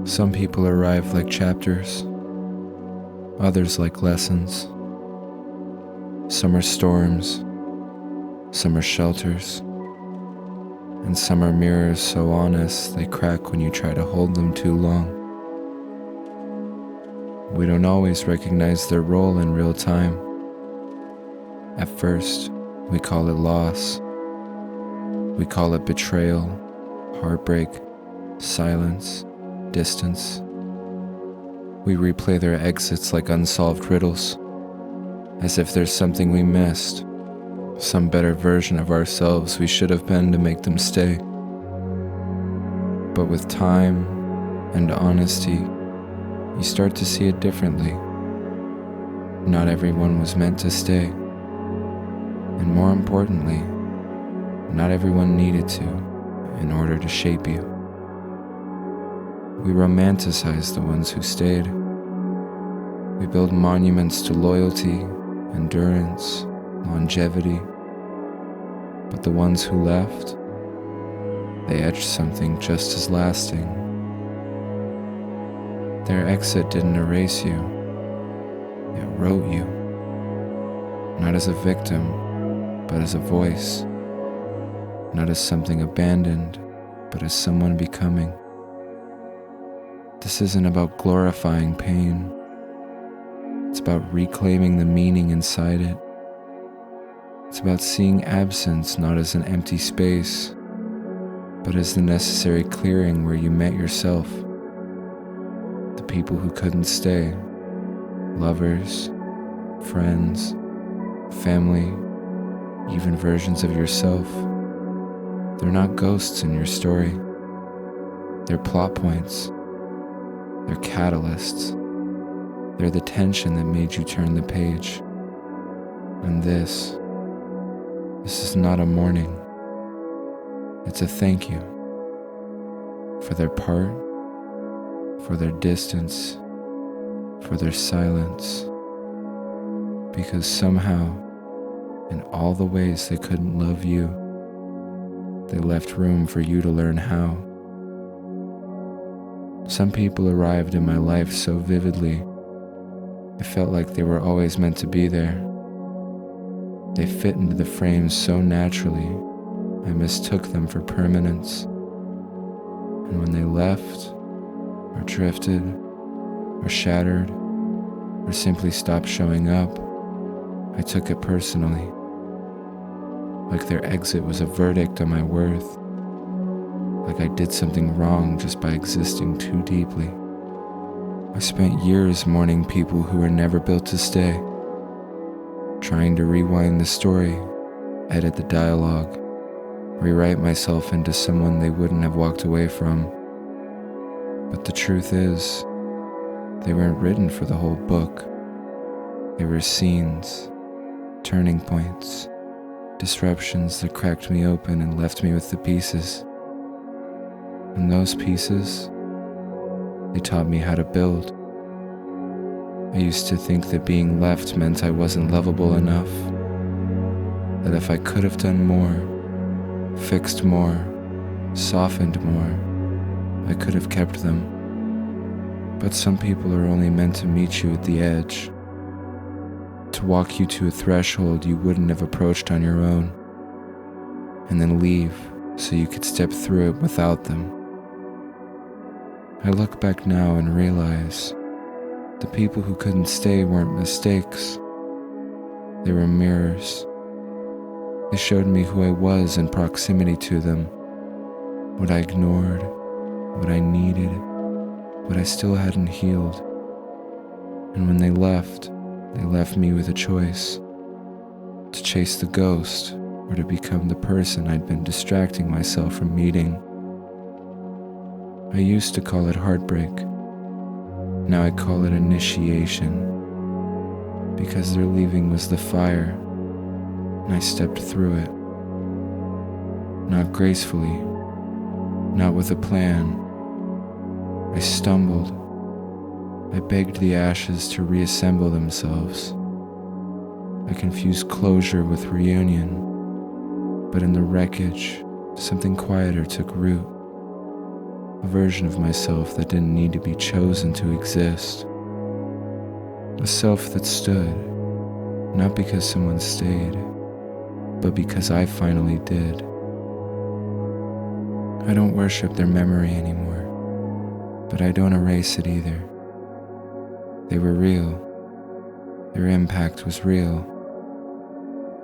Some people arrive like chapters, others like lessons. Some are storms, some are shelters, and some are mirrors so honest they crack when you try to hold them too long. We don't always recognize their role in real time. At first, we call it loss. We call it betrayal, heartbreak, silence, distance. We replay their exits like unsolved riddles, as if there's something we missed, some better version of ourselves we should have been to make them stay. But with time and honesty, you start to see it differently. Not everyone was meant to stay. And more importantly, not everyone needed to in order to shape you. We romanticize the ones who stayed. We build monuments to loyalty, endurance, longevity. But the ones who left, they etched something just as lasting. Their exit didn't erase you, it wrote you. Not as a victim, but as a voice. Not as something abandoned, but as someone becoming. This isn't about glorifying pain. It's about reclaiming the meaning inside it. It's about seeing absence not as an empty space, but as the necessary clearing where you met yourself. The people who couldn't stay, lovers, friends, family, even versions of yourself, they're not ghosts in your story. They're plot points. They're catalysts. They're the tension that made you turn the page. And this is not a mourning. It's a thank you for their part, for their distance, for their silence. Because somehow, in all the ways they couldn't love you, they left room for you to learn how. Some people arrived in my life so vividly, it felt like they were always meant to be there. They fit into the frame so naturally, I mistook them for permanence. And when they left, or drifted, or shattered, or simply stopped showing up, I took it personally. Like their exit was a verdict on my worth. Like I did something wrong just by existing too deeply. I spent years mourning people who were never built to stay, trying to rewind the story, edit the dialogue, rewrite myself into someone they wouldn't have walked away from. But the truth is, they weren't written for the whole book. They were scenes, turning points, disruptions that cracked me open and left me with the pieces. And those pieces, they taught me how to build. I used to think that being left meant I wasn't lovable enough, that if I could have done more, fixed more, softened more, I could have kept them. But some people are only meant to meet you at the edge, to walk you to a threshold you wouldn't have approached on your own, and then leave so you could step through it without them. I look back now and realize the people who couldn't stay weren't mistakes. They were mirrors. They showed me who I was in proximity to them, what I ignored, what I needed, what I still hadn't healed. And when they left me with a choice, to chase the ghost or to become the person I'd been distracting myself from meeting. I used to call it heartbreak. Now I call it initiation, because their leaving was the fire, and I stepped through it. Not gracefully, not with a plan. I stumbled. I begged the ashes to reassemble themselves. I confused closure with reunion, but in the wreckage, something quieter took root. a version of myself that didn't need to be chosen to exist, a self that stood, not because someone stayed, but because I finally did. I don't worship their memory anymore, but I don't erase it either. They were real. Their impact was real.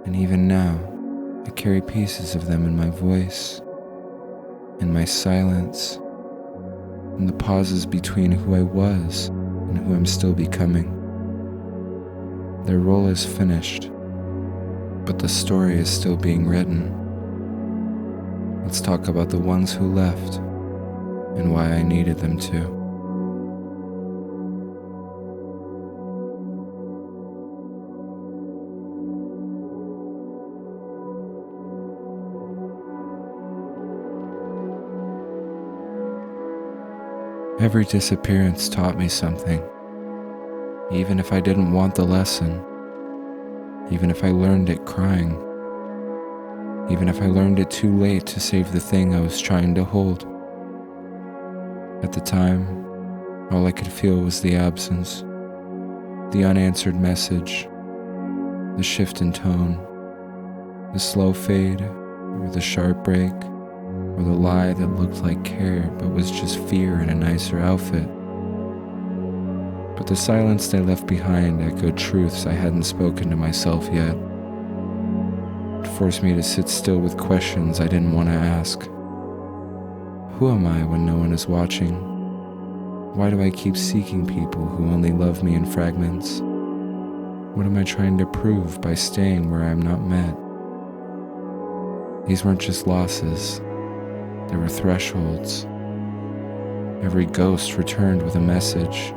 And even now, I carry pieces of them in my voice, in my silence, in the pauses between who I was and who I'm still becoming. Their role is finished, but the story is still being written. Let's talk about the ones who left and why I needed them to. Every disappearance taught me something, even if I didn't want the lesson, even if I learned it crying, even if I learned it too late to save the thing I was trying to hold. At the time, all I could feel was the absence, the unanswered message, the shift in tone, the slow fade, or the sharp break, or the lie that looked like care but was just fear in a nicer outfit. But the silence they left behind echoed truths I hadn't spoken to myself yet. It forced me to sit still with questions I didn't want to ask. Who am I when no one is watching? Why do I keep seeking people who only love me in fragments? What am I trying to prove by staying where I am not met? These weren't just losses. They were thresholds. Every ghost returned with a message,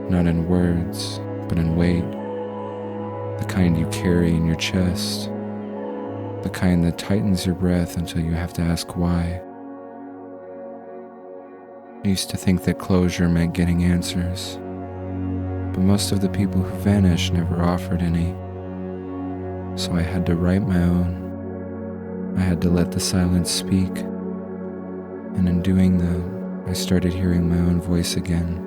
not in words, but in weight. The kind you carry in your chest, the kind that tightens your breath until you have to ask why. I used to think that closure meant getting answers, but most of the people who vanished never offered any. So I had to write my own. I had to let the silence speak, and in doing that, I started hearing my own voice again.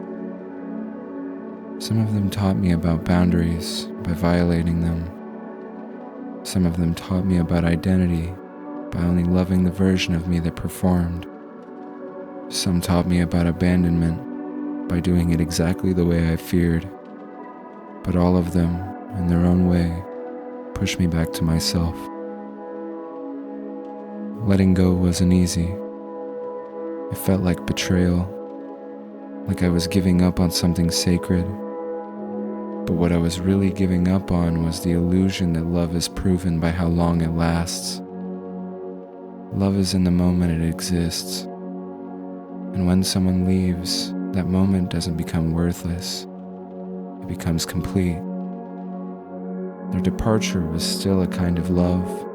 Some of them taught me about boundaries by violating them. Some of them taught me about identity by only loving the version of me that performed. Some taught me about abandonment by doing it exactly the way I feared. But all of them, in their own way, pushed me back to myself. Letting go wasn't easy. It felt like betrayal, like I was giving up on something sacred. But what I was really giving up on was the illusion that love is proven by how long it lasts. Love is in the moment it exists. And when someone leaves, that moment doesn't become worthless. It becomes complete. Their departure was still a kind of love.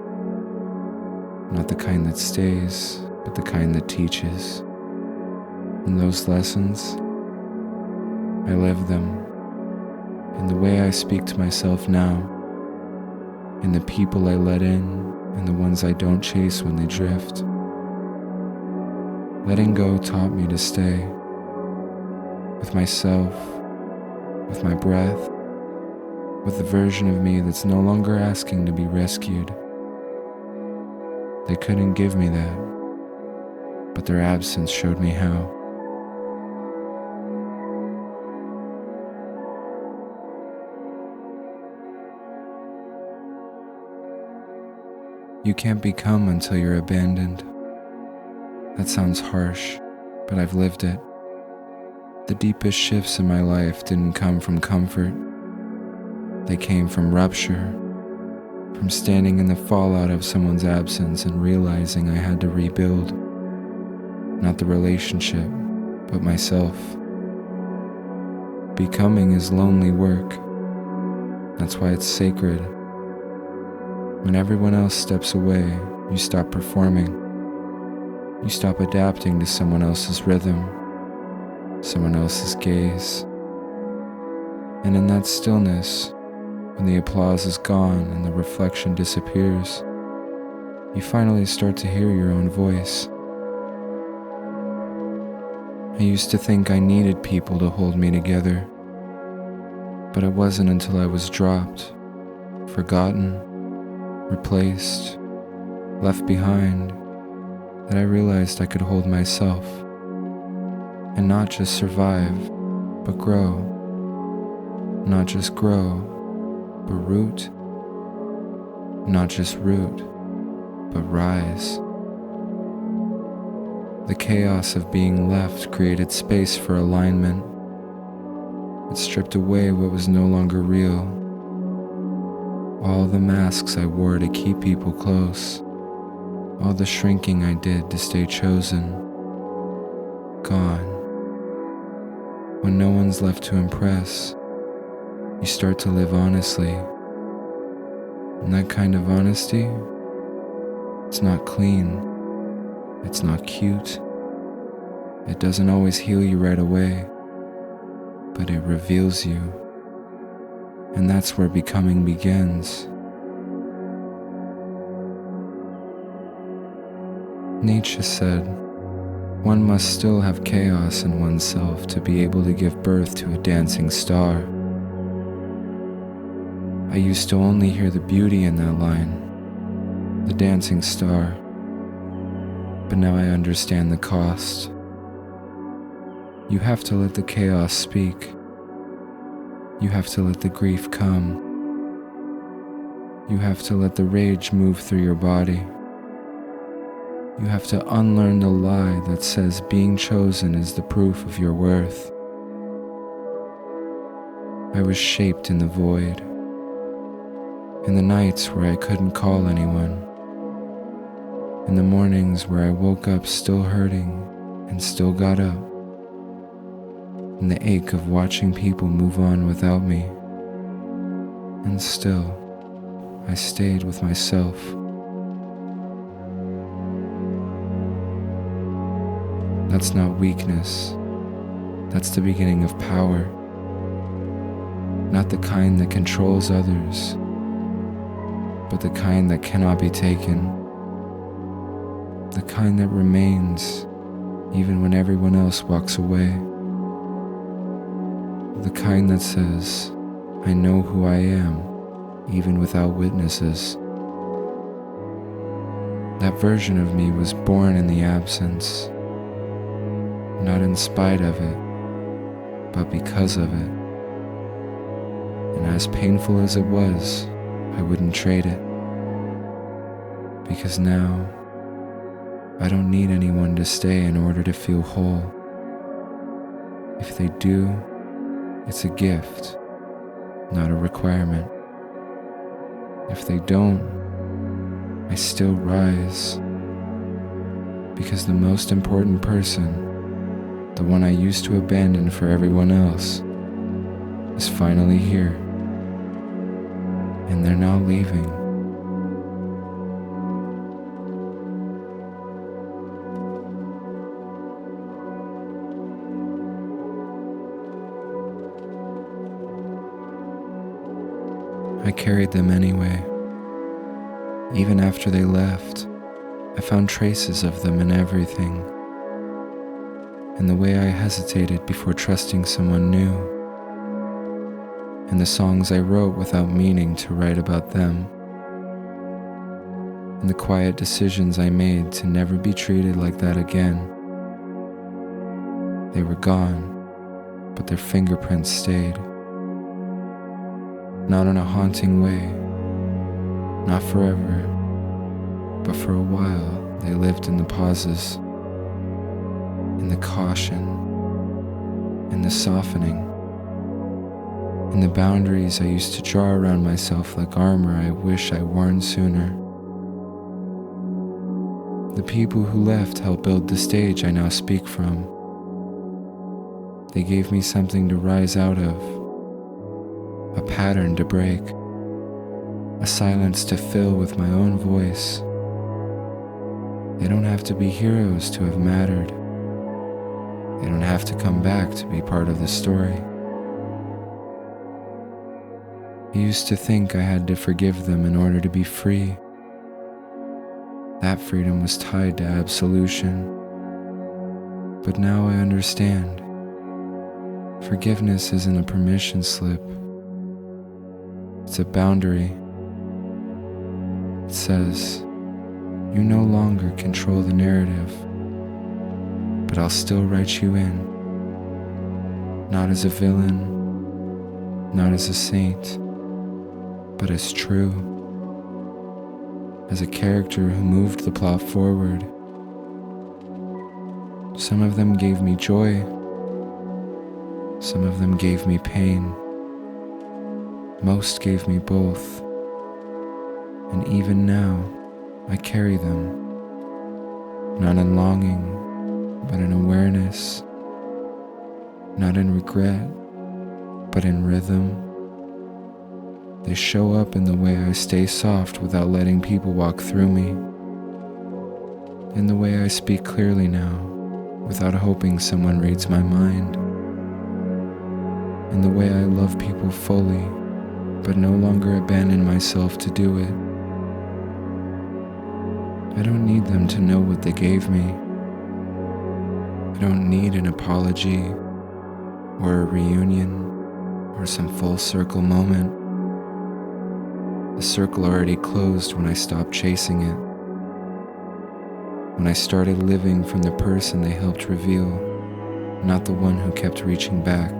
Not the kind that stays, but the kind that teaches. And those lessons, I live them in the way I speak to myself now, in the people I let in, and the ones I don't chase when they drift. Letting go taught me to stay with myself, with my breath, with the version of me that's no longer asking to be rescued. They couldn't give me that, but their absence showed me how. You can't become until you're abandoned. That sounds harsh, but I've lived it. The deepest shifts in my life didn't come from comfort. They came from rupture, from standing in the fallout of someone's absence and realizing I had to rebuild, not the relationship, but myself. Becoming is lonely work. That's why it's sacred. When everyone else steps away, you stop performing. You stop adapting to someone else's rhythm, someone else's gaze. And in that stillness, when the applause is gone and the reflection disappears, you finally start to hear your own voice. I used to think I needed people to hold me together, but it wasn't until I was dropped, forgotten, replaced, left behind, that I realized I could hold myself, and not just survive, but grow. Not just grow, but root. Not just root, but rise. The chaos of being left created space for alignment. It stripped away what was no longer real. All the masks I wore to keep people close, all the shrinking I did to stay chosen, gone. When no one's left to impress, you start to live honestly. And that kind of honesty, it's not clean, it's not cute, it doesn't always heal you right away, but it reveals you. And that's where becoming begins. Nietzsche said, one must still have chaos in oneself to be able to give birth to a dancing star. I used to only hear the beauty in that line, the dancing star, but now I understand the cost. You have to let the chaos speak. You have to let the grief come. You have to let the rage move through your body. You have to unlearn the lie that says being chosen is the proof of your worth. I was shaped in the void, in the nights where I couldn't call anyone, in the mornings where I woke up still hurting and still got up, in the ache of watching people move on without me, and still I stayed with myself. That's not weakness, that's the beginning of power, not the kind that controls others, but the kind that cannot be taken, the kind that remains even when everyone else walks away, the kind that says, I know who I am, even without witnesses. That version of me was born in the absence, not in spite of it, but because of it. And as painful as it was, I wouldn't trade it. Because now, I don't need anyone to stay in order to feel whole. If they do, it's a gift, not a requirement. If they don't, I still rise. Because the most important person, the one I used to abandon for everyone else, is finally here. And they're now leaving. I carried them anyway. Even after they left, I found traces of them in everything. In the way I hesitated before trusting someone new. In the songs I wrote without meaning to write about them. In the quiet decisions I made to never be treated like that again. They were gone, but their fingerprints stayed. Not in a haunting way, not forever, but for a while they lived in the pauses, in the caution, in the softening, in the boundaries I used to draw around myself like armor I wish I worn sooner. The people who left helped build the stage I now speak from. They gave me something to rise out of, a pattern to break, a silence to fill with my own voice. They don't have to be heroes to have mattered. They don't have to come back to be part of the story. I used to think I had to forgive them in order to be free. That freedom was tied to absolution, But now I understand. Forgiveness isn't a permission slip. It's a boundary. It says, you no longer control the narrative, but I'll still write you in. Not as a villain, not as a saint, but as true. As a character who moved the plot forward. Some of them gave me joy. Some of them gave me pain. Most gave me both. And even now, I carry them. Not in longing, but in awareness. Not in regret, but in rhythm. They show up in the way I stay soft without letting people walk through me. In the way I speak clearly now, without hoping someone reads my mind. In the way I love people fully, but no longer abandon myself to do it. I don't need them to know what they gave me. I don't need an apology, or a reunion, or some full circle moment. The circle already closed when I stopped chasing it. When I started living from the person they helped reveal, not the one who kept reaching back.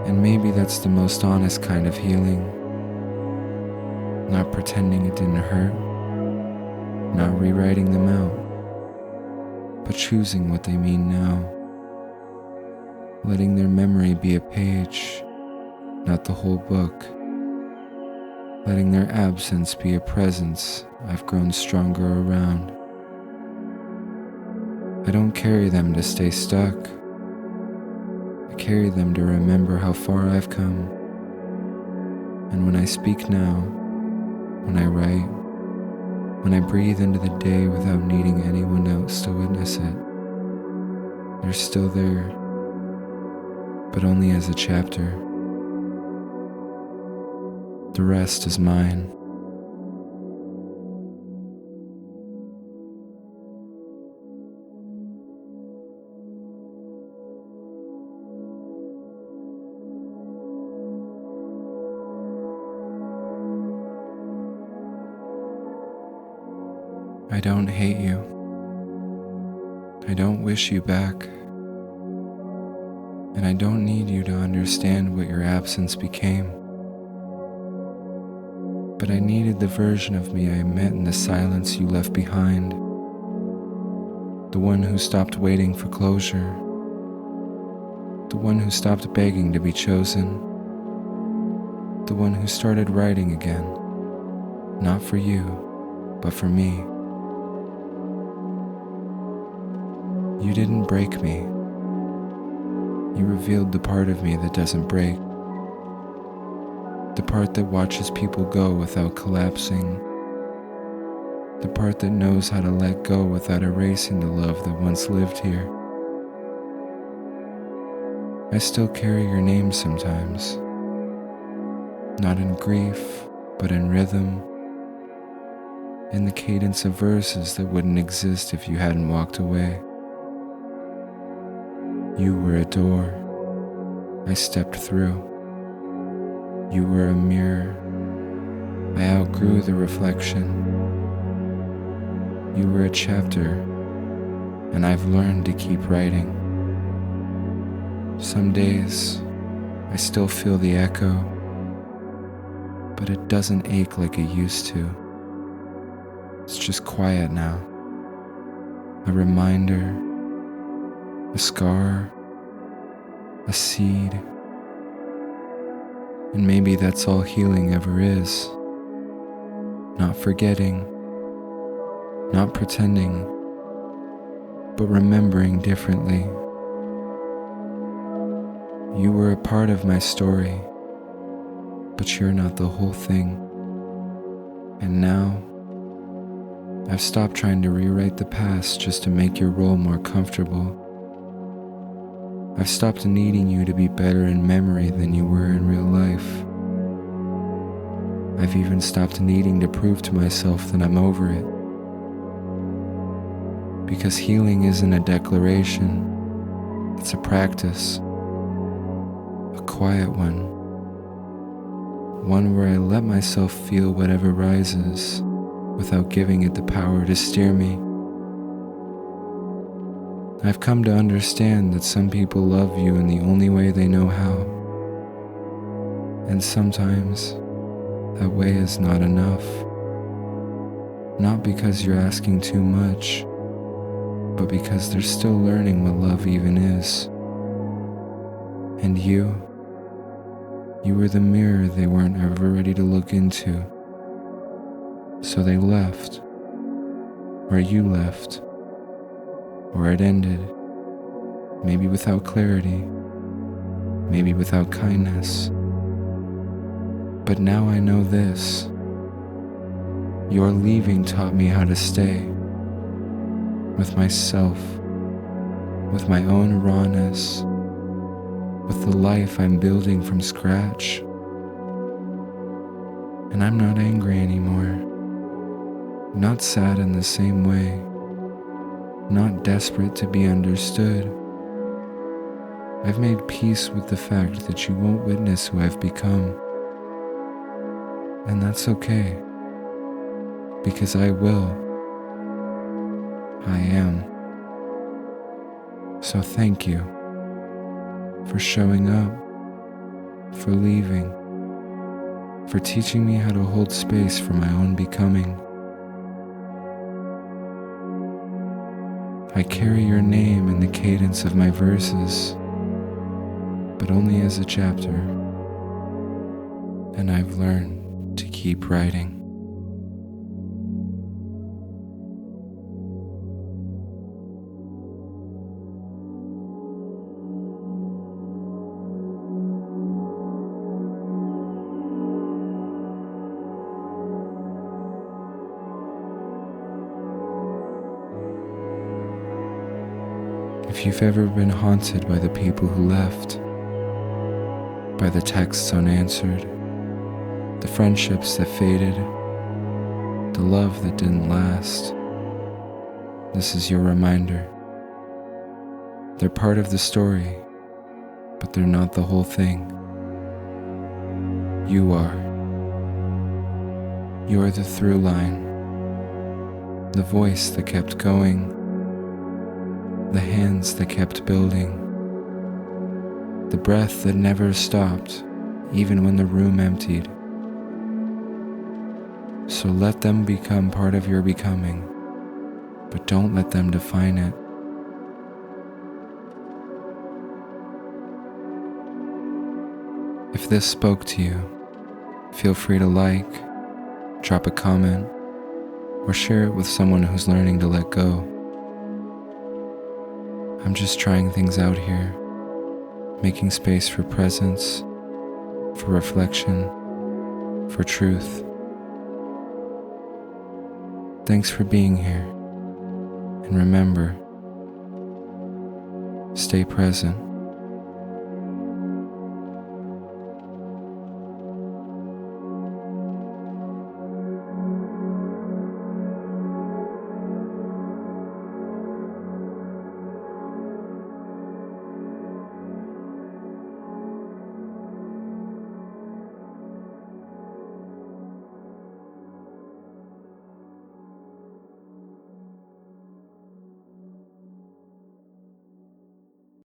And maybe that's the most honest kind of healing. Not pretending it didn't hurt, not rewriting them out, but choosing what they mean now. Letting their memory be a page, not the whole book. Letting their absence be a presence I've grown stronger around. I don't carry them to stay stuck. I carry them to remember how far I've come. And when I speak now, when I write, when I breathe into the day without needing anyone else to witness it, they're still there, but only as a chapter. The rest is mine. I don't hate you. I don't wish you back. And I don't need you to understand what your absence became. But I needed the version of me I met in the silence you left behind. The one who stopped waiting for closure. The one who stopped begging to be chosen. The one who started writing again. Not for you, but for me. You didn't break me. You revealed the part of me that doesn't break. The part that watches people go without collapsing. The part that knows how to let go without erasing the love that once lived here. I still carry your name sometimes. Not in grief, but in rhythm. In the cadence of verses that wouldn't exist if you hadn't walked away. You were a door I stepped through. You were a mirror. I outgrew the reflection. You were a chapter, and I've learned to keep writing. Some days, I still feel the echo, but it doesn't ache like it used to. It's just quiet now. A reminder, a scar, a seed. And maybe that's all healing ever is. Not forgetting, not pretending, but remembering differently. You were a part of my story, but you're not the whole thing. And now, I've stopped trying to rewrite the past just to make your role more comfortable. I've stopped needing you to be better in memory than you were in real life. I've even stopped needing to prove to myself that I'm over it. Because healing isn't a declaration, it's a practice, a quiet one. One where I let myself feel whatever rises without giving it the power to steer me. I've come to understand that some people love you in the only way they know how. And sometimes that way is not enough. Not because you're asking too much, but because they're still learning what love even is. And you were the mirror they weren't ever ready to look into. So they left, or you left, or it ended, maybe without clarity, maybe without kindness. But now I know this. Your leaving taught me how to stay with myself, with my own rawness, with the life I'm building from scratch. And I'm not angry anymore, not sad in the same way, not desperate to be understood. I've made peace with the fact that you won't witness who I've become. And that's okay, because I will. I am. So thank you for showing up, for leaving, for teaching me how to hold space for my own becoming. I carry your name in the cadence of my verses, but only as a chapter, and I've learned to keep writing. If you've ever been haunted by the people who left, by the texts unanswered, the friendships that faded, the love that didn't last, this is your reminder. They're part of the story, but they're not the whole thing. You are. You're the through line, the voice that kept going, the hands that kept building, the breath that never stopped, even when the room emptied. So let them become part of your becoming, but don't let them define it. If this spoke to you, feel free to like, drop a comment, or share it with someone who's learning to let go. I'm just trying things out here, making space for presence, for reflection, for truth. Thanks for being here, and remember, stay present.